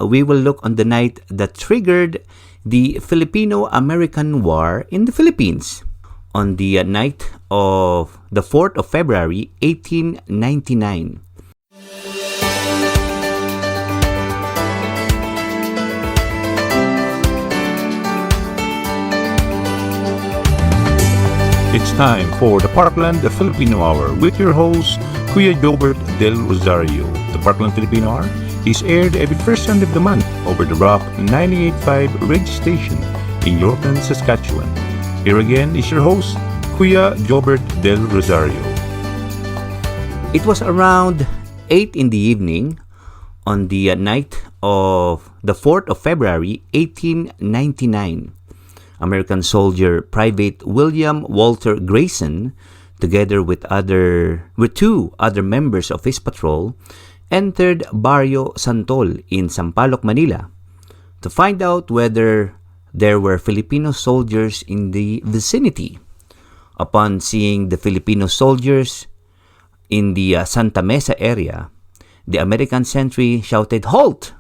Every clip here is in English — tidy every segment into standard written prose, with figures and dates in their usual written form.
we will look on the night that triggered the Filipino-American War in the Philippines on the night of the 4th of February, 1899. It's time for the Parkland Filipino Hour with your host, Kuya Jobert Del Rosario. The Parkland Filipino Hour is aired every first Sunday of the month over the Rock 98.5 radio station in Yorkton, Saskatchewan. Here again is your host, Kuya Jobert Del Rosario. It was around 8 in the evening on the night of the 4th of February, 1899. American soldier Private William Walter Grayson, together with two other members of his patrol, entered Barrio Santol in Sampaloc, Manila, to find out whether there were Filipino soldiers in the vicinity. Upon seeing the Filipino soldiers in the Santa Mesa area, the American sentry shouted, "Halt!"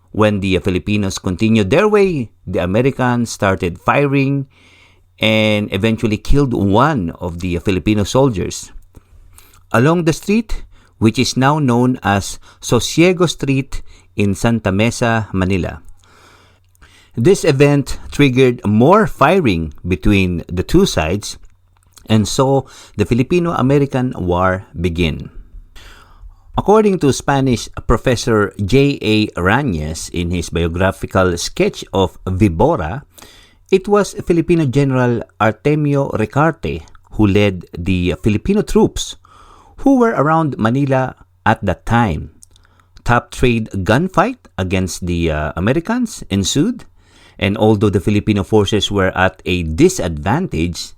When the Filipinos continued their way, the Americans started firing and eventually killed one of the Filipino soldiers. Along the street, which is now known as Sosiego Street in Santa Mesa, Manila. This event triggered more firing between the two sides, and so the Filipino-American War began. According to Spanish Professor J.A. Rañez in his biographical sketch of Vibora, it was Filipino General Artemio Ricarte who led the Filipino troops who were around Manila at that time. Top trade gunfight against the Americans ensued, and although the Filipino forces were at a disadvantage,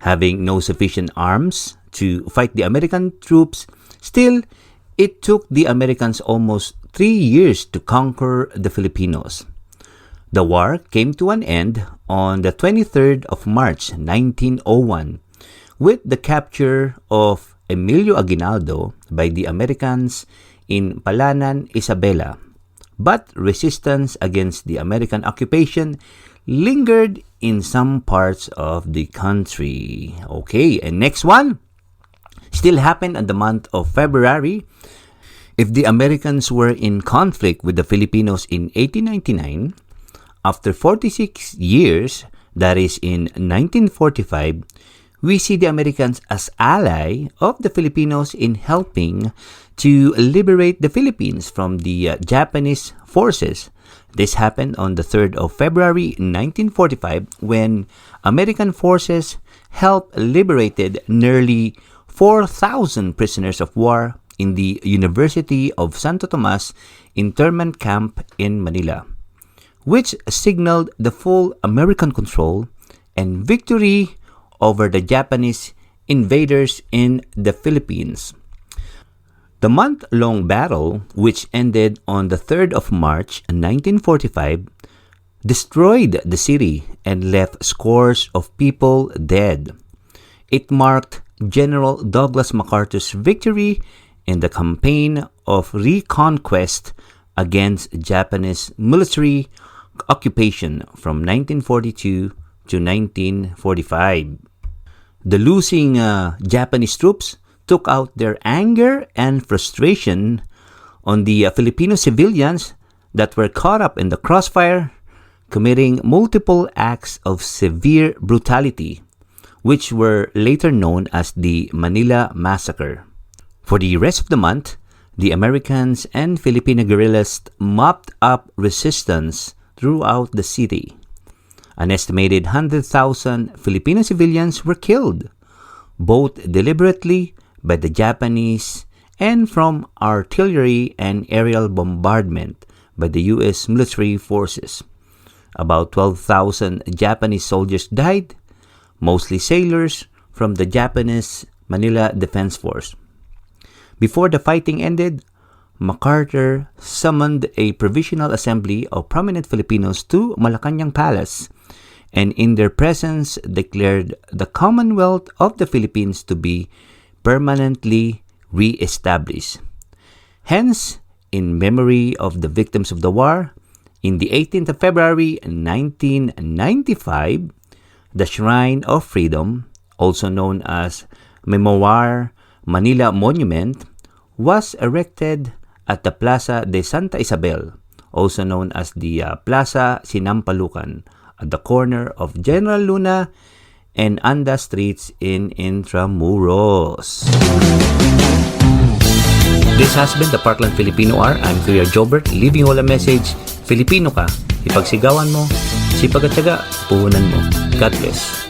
having no sufficient arms to fight the American troops, still, it took the Americans almost 3 years to conquer the Filipinos. The war came to an end on the 23rd of March, 1901, with the capture of Emilio Aguinaldo by the Americans in Palanan, Isabela. But resistance against the American occupation lingered in some parts of the country. Okay, and next one still happened in the month of February. If the Americans were in conflict with the Filipinos in 1899, after 46 years, that is in 1945, we see the Americans as ally of the Filipinos in helping to liberate the Philippines from the Japanese forces. This happened on the 3rd of February 1945 when American forces helped liberated nearly 4,000 prisoners of war in the University of Santo Tomas internment camp in Manila, which signaled the full American control and victory over the Japanese invaders in the Philippines. The month-long battle, which ended on the 3rd of March 1945, destroyed the city and left scores of people dead. It marked General Douglas MacArthur's victory in the campaign of reconquest against Japanese military occupation from 1942 to 1945. The losing Japanese troops took out their anger and frustration on the Filipino civilians that were caught up in the crossfire, committing multiple acts of severe brutality, which were later known as the Manila Massacre. For the rest of the month, the Americans and Filipino guerrillas mopped up resistance throughout the city. An estimated 100,000 Filipino civilians were killed, both deliberately by the Japanese and from artillery and aerial bombardment by the U.S. military forces. About 12,000 Japanese soldiers died, mostly sailors from the Japanese Manila Defense Force. Before the fighting ended, MacArthur summoned a provisional assembly of prominent Filipinos to Malacañang Palace and in their presence declared the Commonwealth of the Philippines to be permanently re-established. Hence, in memory of the victims of the war. In the 18th of February 1995, the Shrine of Freedom, also known as Memoir Manila Monument, was erected at the Plaza de Santa Isabel, also known as the Plaza Sinampalucan, at the corner of General Luna and Anda Streets in Intramuros. This has been the Parkland Filipino Hour. I'm Kuya Jobert, leaving you all a message. Filipino ka, ipagsigawan mo, sipag at tiyaga, puhunan mo. God bless.